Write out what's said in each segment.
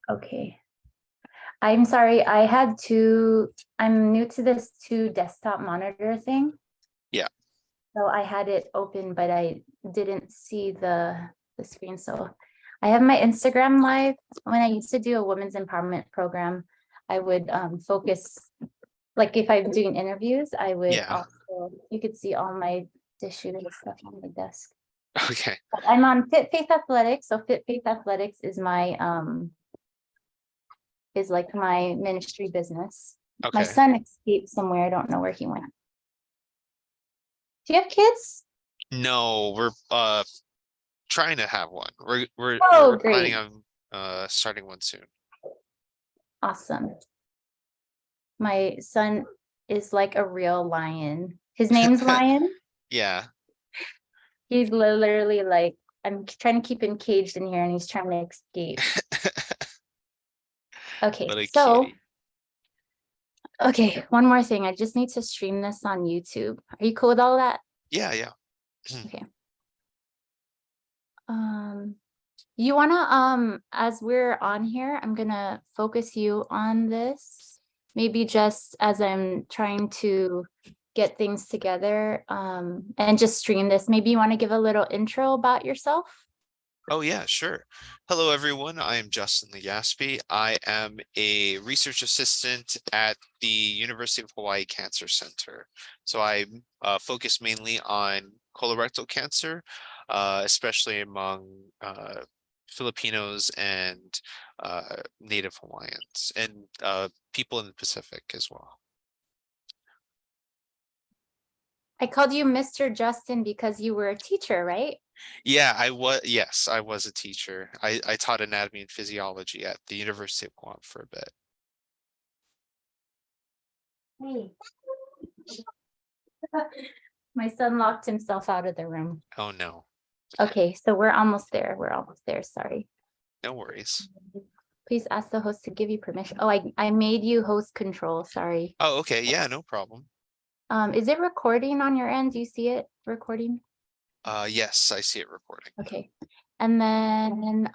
Okay. I'm sorry, I'm new to this two desktop monitor thing. Yeah. So I had it open, but I didn't see the screen. So I have my Instagram live. When I used to do a women's empowerment program, I would focus, like if I'm doing interviews, I would Yeah. also, you could see all my tissue and stuff on the desk. Okay. But I'm on Fit Faith Athletics. So Fit Faith Athletics is like my ministry business. My Okay. son escaped somewhere. I don't know where he went. Do you have kids? No, we're trying to have one. We're Oh, planning great. on starting one soon. Awesome. My son is like a real lion. His name's Lion. Yeah. He's literally like, I'm trying to keep him caged in here and he's trying to escape. Okay, What a so, cutie. okay, one more thing. I just need to stream this on YouTube. Are you cool with all that? Yeah, yeah. Okay. You wanna, as we're on here, I'm gonna focus you on this. Maybe just as I'm trying to get things together, and just stream this. Maybe you want to give a little intro about yourself? Oh yeah, sure. Hello everyone. I am Justin Legaspi. I am a research assistant at the University of Hawaii Cancer Center. So I focus mainly on colorectal cancer, especially among Filipinos and Native Hawaiians and people in the Pacific as well. I called you Mr. Justin because you were a teacher, right? Yeah, yes, I was a teacher. I taught anatomy and physiology at the University of Guam for a bit. Hey. My son locked himself out of the room. Oh no. Okay, so we're almost there. We're almost there. Sorry. No worries. Please ask the host to give you permission. Oh, I made you host control. Sorry. Oh, okay. Yeah, no problem. Is it recording on your end? Do you see it recording? Yes, I see it recording. Okay. And then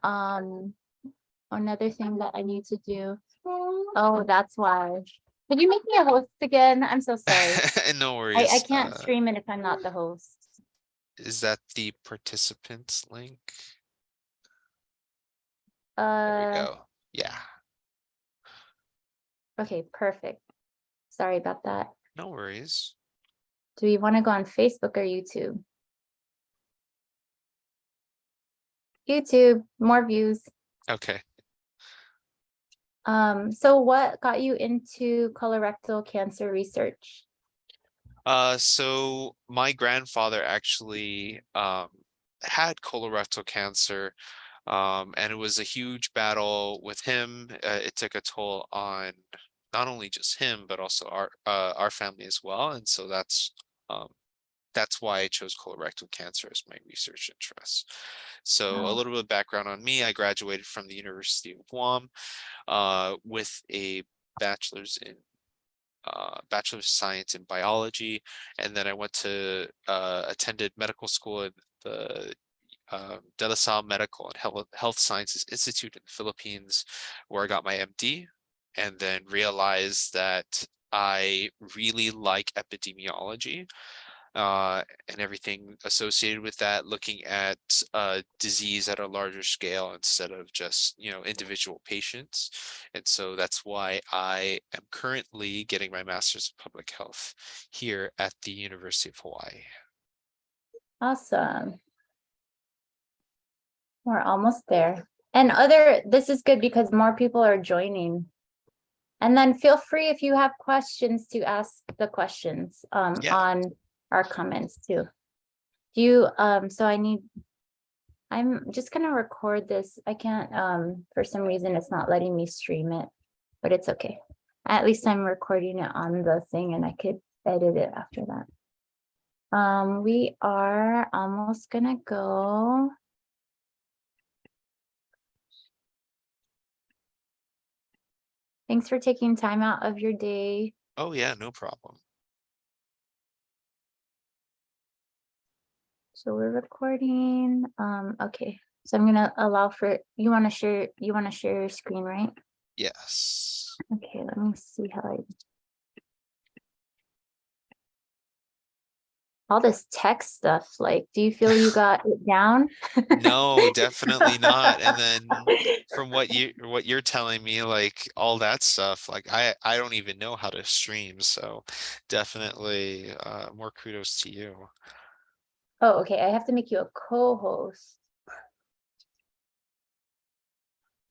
another thing that I need to do. Oh, that's why. Could you make me a host again? I'm so sorry. No I worries. can't stream it if I'm not the host. Is that the participants link? There we go. Yeah, Okay, perfect. Sorry about that. no worries. Do we want to go on Facebook or YouTube? YouTube, more views. Okay. So what got you into colorectal cancer research? So my grandfather actually had colorectal cancer, and it was a huge battle with him. It took a toll on not only just him, but also our family as well. And so um, that's why I chose colorectal cancer as my research interest. So a Oh, little bit of background on me: I graduated from the University of Guam with a bachelor's in Bachelor of Science in Biology, and then I went to attended medical school at the De La Salle Medical and Health Sciences Institute in the Philippines, where I got my MD, and then realized that I really like epidemiology and everything associated with that, looking at disease at a larger scale instead of just, individual patients. And so that's why I am currently getting my master's in public health here at the University of Hawaii. awesome. We're almost there. And this is good because more people are joining. And then feel free if you have questions to ask the questions Yeah. on our comments too. I'm just gonna record this. I can't, for some reason it's not letting me stream it, but it's okay. At least I'm recording it on the thing and I could edit it after that. We are almost gonna go. Thanks for taking time out of your day. Oh yeah, no problem. So we're recording. Okay. So I'm gonna allow for, you wanna share your screen, right? Yes. Okay, let me see how all this text stuff, like, do you feel you got it down? No, definitely not. And then from what you're telling me, like all that stuff, like I don't even know how to stream, so definitely more kudos to you. Oh, okay, I have to make you a co-host.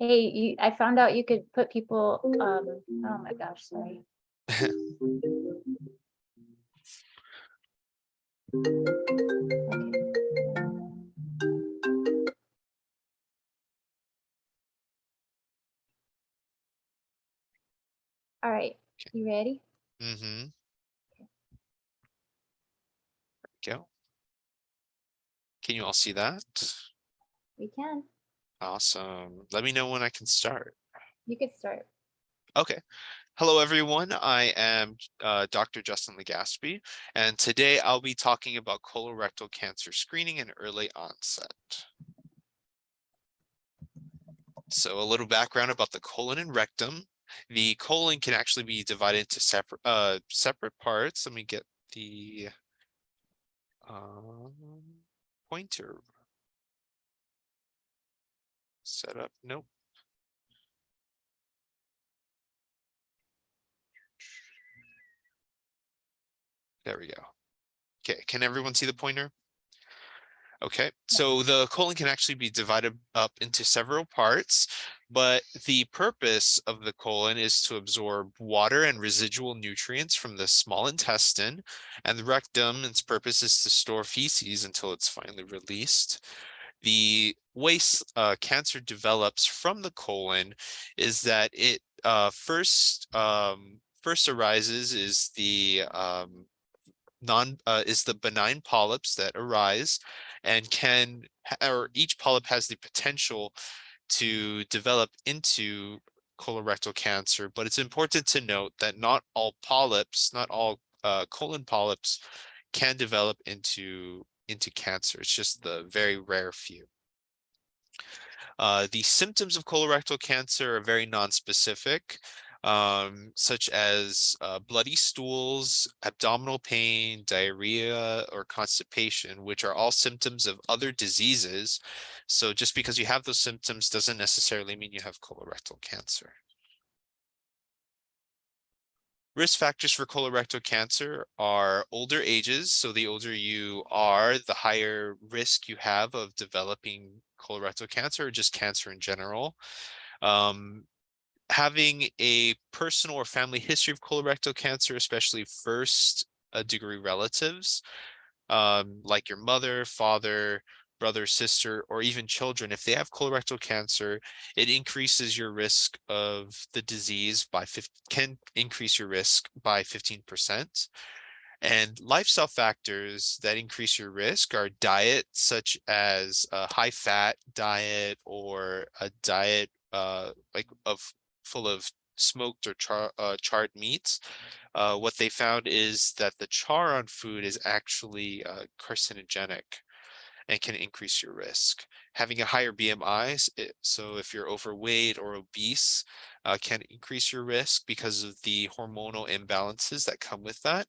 Hey, I found out you could put people, oh my gosh, sorry. Okay. All right, you ready? Mm-hmm. Go. Can you all see that? We can. Awesome. Let me know when I can start. You could start. Okay. Hello, everyone. I am Dr. Justin Legaspi, and today I'll be talking about colorectal cancer screening and early onset. So a little background about the colon and rectum. The colon can actually be divided into separate parts. Let me get the pointer set up. Nope. There we go. Okay, can everyone see the pointer? Okay, so the colon can actually be divided up into several parts, but the purpose of the colon is to absorb water and residual nutrients from the small intestine, and the rectum, its purpose is to store feces until it's finally released. The way cancer develops from the colon is that it first arises is the is the benign polyps that arise and or each polyp has the potential to develop into colorectal cancer, but it's important to note that not all polyps, not all colon polyps can develop into cancer. It's just the very rare few. The symptoms of colorectal cancer are very nonspecific, such as bloody stools, abdominal pain, diarrhea, or constipation, which are all symptoms of other diseases. So just because you have those symptoms doesn't necessarily mean you have colorectal cancer. Risk factors for colorectal cancer are older ages. So the older you are, the higher risk you have of developing colorectal cancer or just cancer in general. Um, Having a personal or family history of colorectal cancer, especially first degree relatives, like your mother, father, brother, sister, or even children, if they have colorectal cancer, it increases your risk of the disease by can increase your risk by 15%. And lifestyle factors that increase your risk are diet, such as a high fat diet or a diet like of full of smoked or charred meats. What they found is that the char on food is actually carcinogenic and can increase your risk. Having a higher BMI, so if you're overweight or obese, can increase your risk because of the hormonal imbalances that come with that.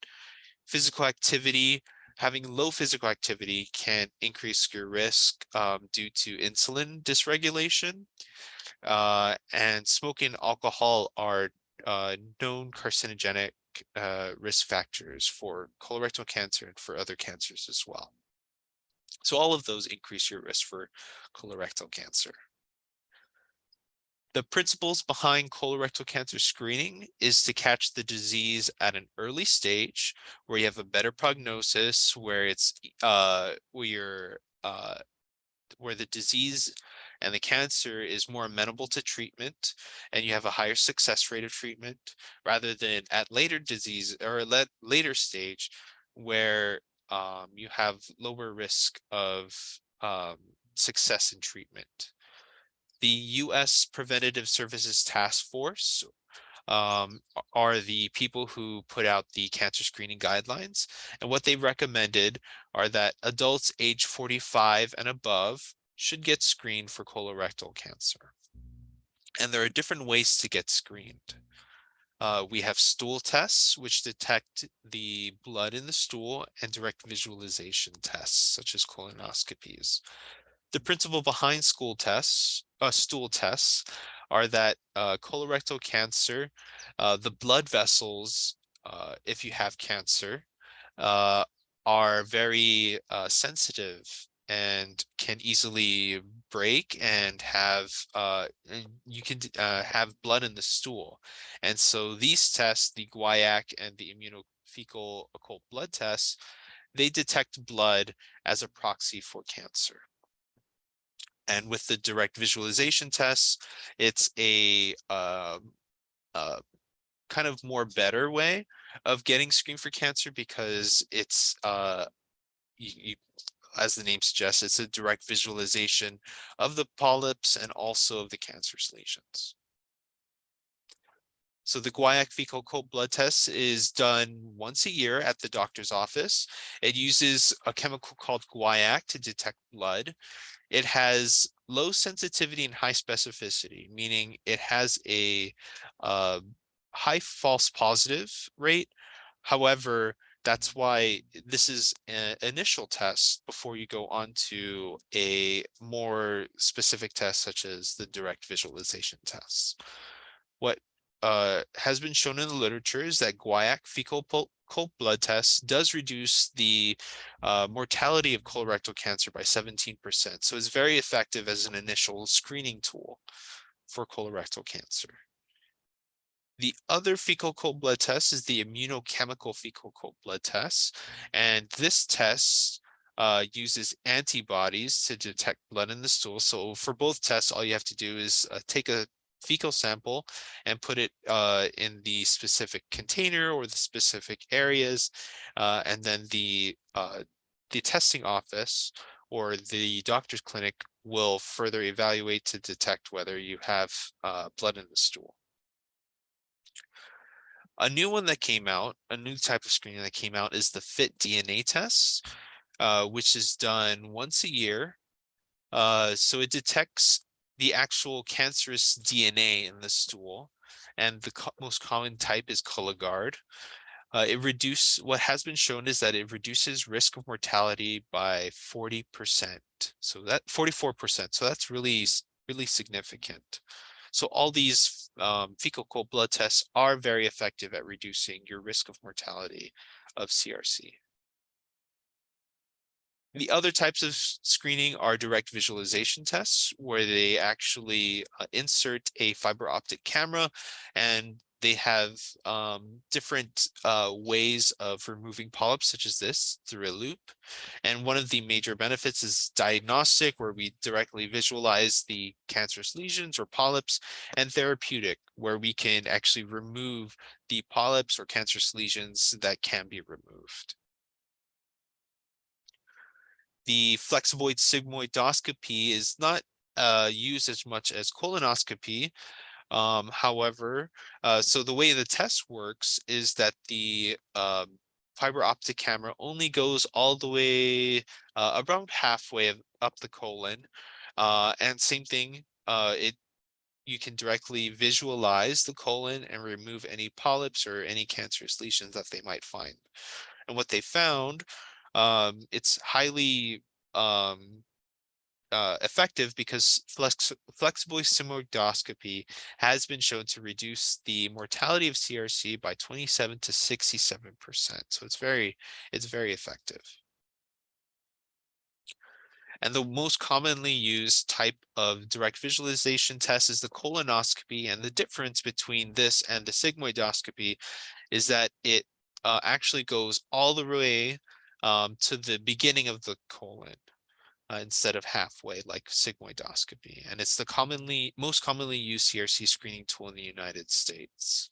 Physical activity, having low physical activity can increase your risk due to insulin dysregulation. And smoking and alcohol are known carcinogenic risk factors for colorectal cancer and for other cancers as well. So all of those increase your risk for colorectal cancer. The principles behind colorectal cancer screening is to catch the disease at an early stage where you have a better prognosis, where it's where the disease and the cancer is more amenable to treatment and you have a higher success rate of treatment rather than at later disease or later stage where you have lower risk of success in treatment. The U.S. Preventative Services Task Force are the people who put out the cancer screening guidelines. And what they recommended are that adults age 45 and above should get screened for colorectal cancer. And there are different ways to get screened. We have stool tests, which detect the blood in the stool, and direct visualization tests, such as colonoscopies. The principle behind stool tests are that colorectal cancer, the blood vessels, if you have cancer, uh, are very sensitive and can easily break and you can have blood in the stool. And so these tests, the guaiac and the immunofecal occult blood tests, they detect blood as a proxy for cancer. And with the direct visualization tests, it's a kind of more better way of getting screened for cancer because it's as the name suggests, it's a direct visualization of the polyps and also of the cancerous lesions. So the guaiac fecal occult blood test is done once a year at the doctor's office. It uses a chemical called guaiac to detect blood. It has low sensitivity and high specificity, meaning it has a high false positive rate. However, that's why this is an initial test before you go on to a more specific test, such as the direct visualization tests. What has been shown in the literature is that guaiac fecal occult blood test does reduce the mortality of colorectal cancer by 17%. So it's very effective as an initial screening tool for colorectal cancer. The other fecal occult blood test is the immunochemical fecal occult blood test. And this test uses antibodies to detect blood in the stool. So for both tests, all you have to do is take a fecal sample and put it in the specific container or the specific areas. And then the testing office or the doctor's clinic will further evaluate to detect whether you have blood in the stool. A new one that came out, a new type of screening that came out is the FIT DNA test, which is done once a year. So it detects the actual cancerous DNA in the stool, and the most common type is Cologuard. What has been shown is that it reduces risk of mortality by 40%. So that 44%. So that's really, really significant. So all these fecal occult blood tests are very effective at reducing your risk of mortality of CRC. The other types of screening are direct visualization tests, where they actually insert a fiber optic camera, and they have different ways of removing polyps, such as this, through a loop. And one of the major benefits is diagnostic, where we directly visualize the cancerous lesions or polyps, and therapeutic, where we can actually remove the polyps or cancerous lesions that can be removed. The flexiboid sigmoidoscopy is not used as much as colonoscopy. However, so the way the test works is that the fiber optic camera only goes all the way around halfway up the colon. And same thing, you can directly visualize the colon and remove any polyps or any cancerous lesions that they might find. And what they found, it's highly effective because flexible sigmoidoscopy has been shown to reduce the mortality of CRC by 27 to 67%. So it's very effective. And the most commonly used type of direct visualization test is the colonoscopy. And the difference between this and the sigmoidoscopy is that it actually goes all the way to the beginning of the colon instead of halfway like sigmoidoscopy. And it's the most commonly used CRC screening tool in the United States.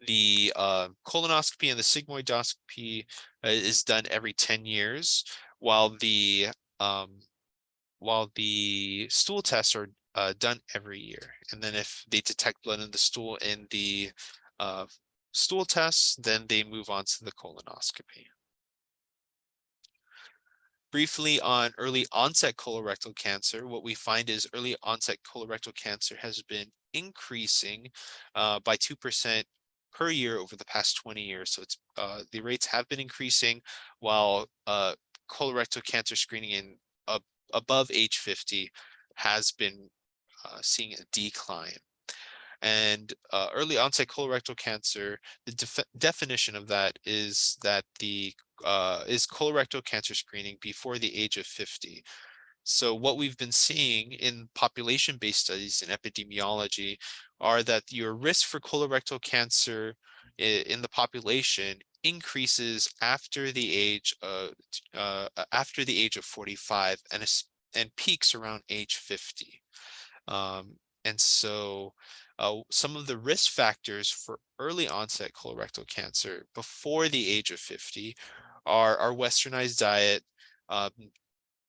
The colonoscopy and the sigmoidoscopy is done every 10 years, while the stool tests are done every year. And then if they detect blood in the stool in the stool tests, then they move on to the colonoscopy. Briefly on early onset colorectal cancer, what we find is early onset colorectal cancer has been increasing by 2% per year over the past 20 years. So it's the rates have been increasing while colorectal cancer screening in above age 50 has been seeing a decline. And early onset colorectal cancer, the definition of that is that the is colorectal cancer screening before the age of 50. So what we've been seeing in population-based studies in epidemiology are that your risk for colorectal cancer in the population increases after the age of 45 and peaks around age 50. And so some of the risk factors for early onset colorectal cancer before the age of 50 are our westernized diet, um,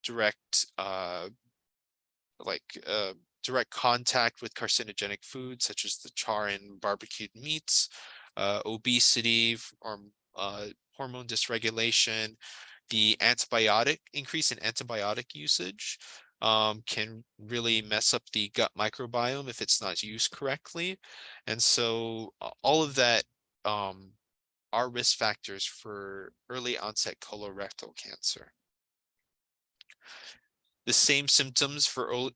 direct like direct contact with carcinogenic foods such as the char and barbecued meats, obesity or hormone dysregulation, the antibiotic increase in antibiotic usage can really mess up the gut microbiome if it's not used correctly. And so all of that are risk factors for early onset colorectal cancer. The same symptoms for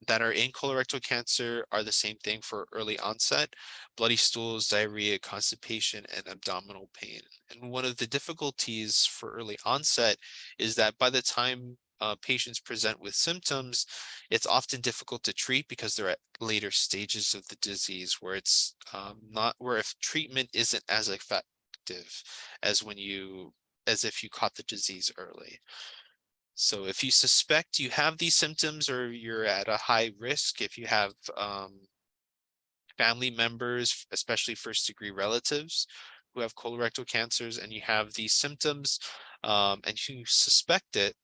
that are in colorectal cancer are the same thing for early onset: bloody stools, diarrhea, constipation, and abdominal pain. And one of the difficulties for early onset is that by the time patients present with symptoms, it's often difficult to treat because they're at later stages of the disease where it's not where if treatment isn't as effective as as if you caught the disease early. So if you suspect you have these symptoms or you're at a high risk, if you have family members, especially first degree relatives who have colorectal cancers and you have these symptoms and you suspect it,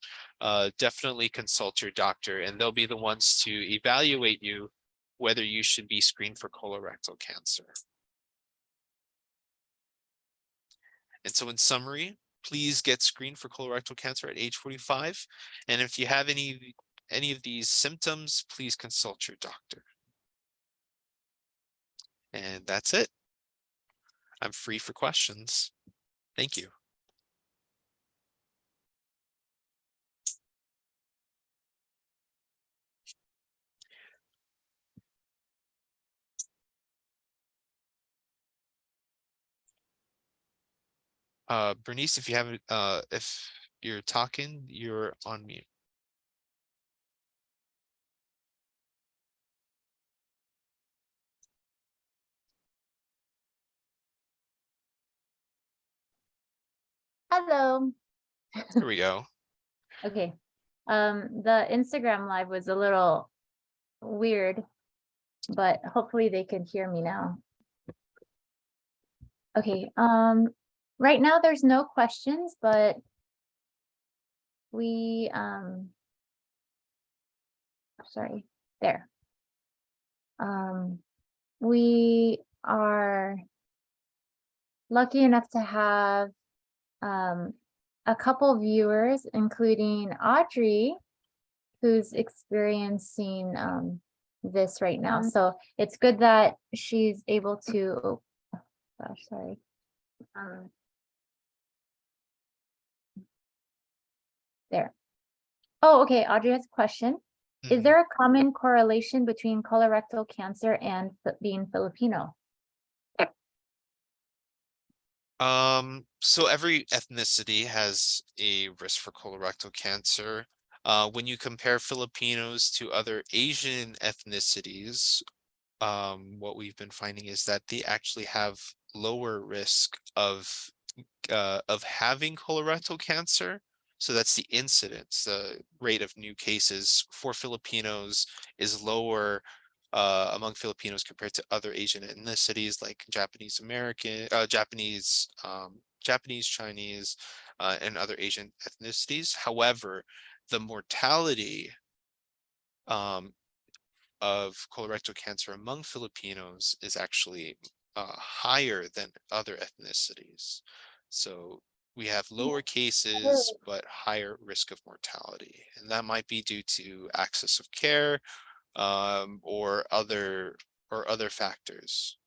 definitely consult your doctor and they'll be the ones to evaluate you whether you should be screened for colorectal cancer. And so in summary, please get screened for colorectal cancer at age 45. And if you have any of these symptoms, please consult your doctor. And that's it. I'm free for questions. Thank you. Bernice, if you haven't, if you're talking, you're on mute. Hello. There we go. Okay. The Instagram live was a little weird, but hopefully they can hear me now. Okay. Right now there's no questions, but we sorry, there. We are lucky enough to have a couple viewers, including Audrey, who's experiencing this right now. So it's good that she's able to, oh gosh, sorry. There. Oh, okay, Audrey has a question. Is there a common correlation between colorectal cancer and being Filipino? So every ethnicity has a risk for colorectal cancer. When you compare Filipinos to other Asian ethnicities, what we've been finding is that they actually have lower risk of having colorectal cancer. So that's the incidence. The rate of new cases for Filipinos is lower among Filipinos compared to other Asian ethnicities like Japanese American, Japanese, Chinese, and other Asian ethnicities. However, the mortality of colorectal cancer among Filipinos is actually higher than other ethnicities. So we have lower cases but higher risk of mortality, and that might be due to access of care, or other factors.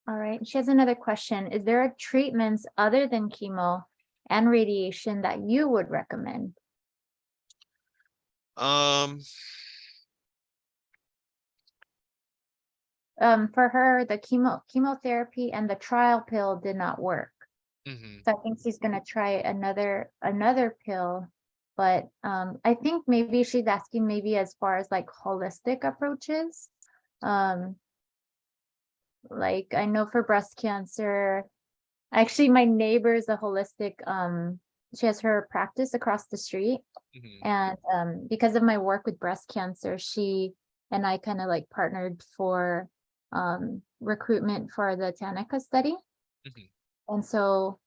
All right, she has another question. Is there treatments other than chemo and radiation that you would recommend? Um, For her, the chemotherapy and the trial pill did not work. mhm, So I think she's gonna try another pill. But I think maybe she's asking maybe as far as like holistic approaches. Um, like I know for breast cancer, actually my neighbor is a holistic, she has her practice across the street. mhm, And because of my work with breast cancer, she and I kind of like partnered for recruitment for the Tanica study. mhm, And so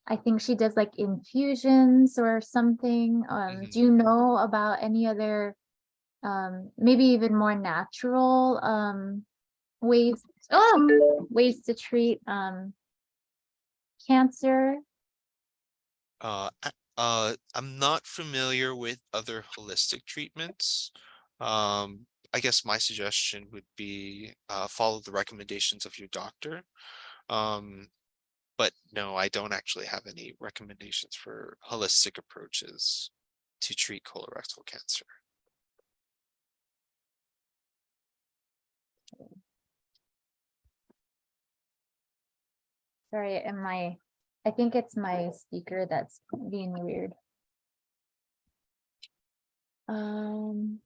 I think she does like infusions or something. Do mhm. you know about any other maybe even more natural ways ways to treat cancer? I'm not familiar with other holistic treatments. I guess my suggestion would be follow the recommendations of your doctor. Um, but no, I don't actually have any recommendations for holistic approaches to treat colorectal cancer. Sorry, I think it's my speaker that's being weird. Um,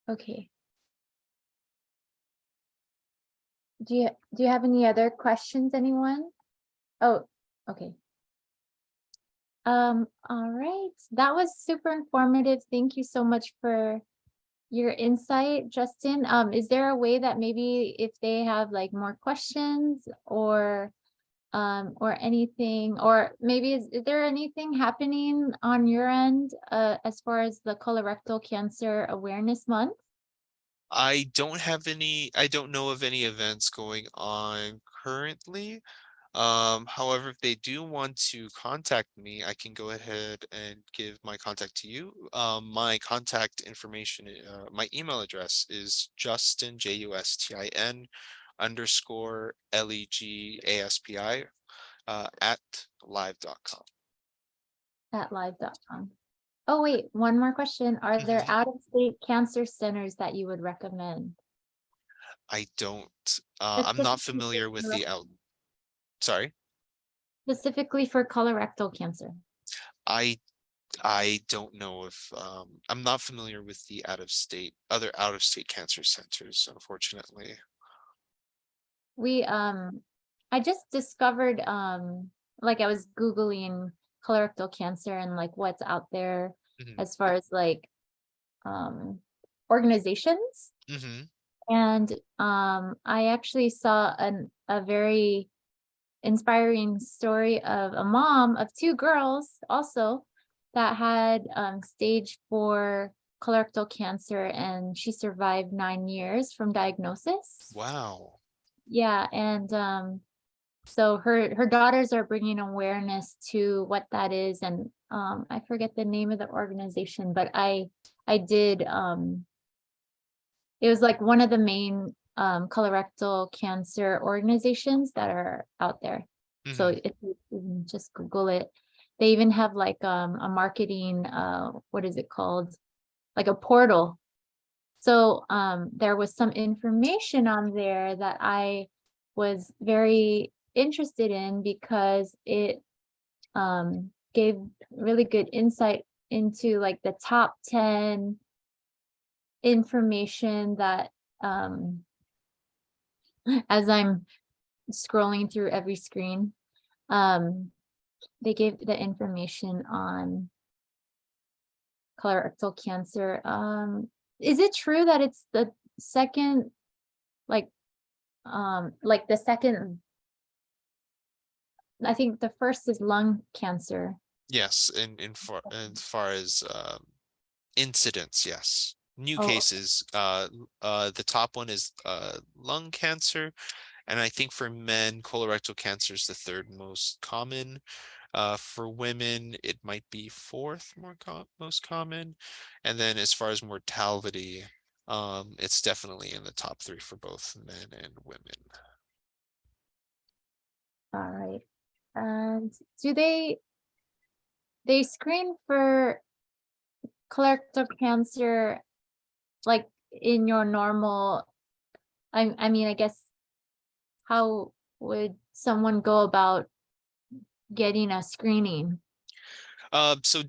okay. Do you have any other questions, anyone? Oh, okay. All right. That was super informative. Thank you so much for your insight, Justin. Is there a way that maybe if they have like more questions or anything, or maybe is there anything happening on your end as far as the Colorectal Cancer Awareness Month? I don't know of any events going on currently. However, if they do want to contact me, I can go ahead and give my contact to you. My contact information, my email address is Justin, Justin underscore Legaspi, at live.com. At live.com. Oh, wait, one more question. Are there Mhm. out-of-state cancer centers that you would recommend? I don't, I'm not Specifically for familiar with the color- out, sorry. specifically for colorectal cancer. I I don't know if I'm not familiar with the other out of state cancer centers, unfortunately. We I just discovered like I was Googling colorectal cancer and like what's out there Hmm. as far as like um organizations. Hmm. And I actually saw a very inspiring story of a mom of two girls also that had stage 4 colorectal cancer, and she survived 9 years from diagnosis. Wow. Yeah, and so her daughters are bringing awareness to what that is, and I forget the name of the organization, but I did it was like one of the main colorectal cancer organizations that are out there. So Hmm. if you can just Google it, they even have like a marketing what is it called? Like a portal. So there was some information on there that I was very interested in because it gave really good insight into like the top 10 information that um, as I'm scrolling through every screen, um, they gave the information on colorectal cancer. Is it true that it's the second, like the second I think the first is lung cancer. Yes, in far as incidents, yes. New Oh, cases, the top one is lung cancer, and I think for men, colorectal cancer is the third most common. For women, it might be fourth most common. And then as far as mortality, it's definitely in the top three for both men and women. all right. And do they screen for colorectal cancer like in your normal, I mean, I guess how would someone go about getting a screening? So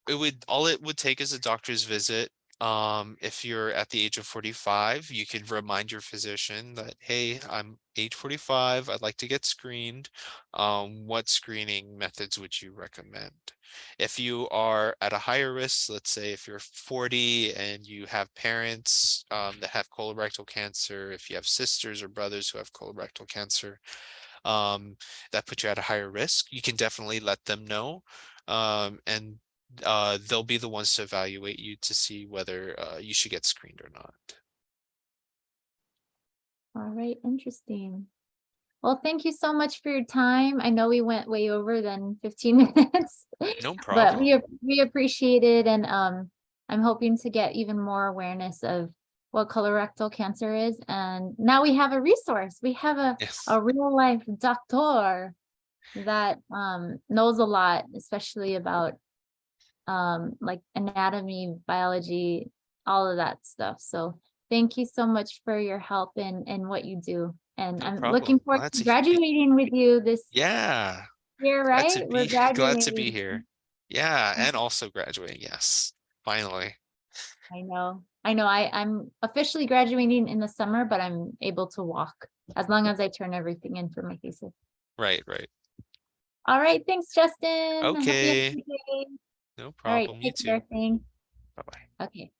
it would take is a doctor's visit. If you're at the age of 45, you could remind your physician that, hey, I'm age 45, I'd like to get screened. What screening methods would you recommend? If you are at a higher risk, let's say if you're 40 and you have parents that have colorectal cancer, if you have sisters or brothers who have colorectal cancer, that put you at a higher risk, you can definitely let them know. And they'll be the ones to evaluate you to see whether you should get screened or not. All right, interesting. Well, thank you so much for your time. I know we went way over than 15 minutes, No but problem. we appreciate it. And I'm hoping to get even more awareness of what colorectal cancer is. And now we have a resource. We have Yes. a real life doctor that knows a lot, especially about like anatomy, biology, all of that stuff. So thank you so much for your help and what you do. And No I'm looking problem. forward to graduating with you this Yeah. year, right? We're Glad to be graduating. here. Yeah, and also graduating. Yes. Finally. I know. I know. I'm officially graduating in the summer, but I'm able to walk as long as I turn everything in for my thesis. Right, right. All right. Thanks, Justin. I hope you have a Okay. good day. No All right. problem. You Take care. too. Thanks. Bye-bye. Okay.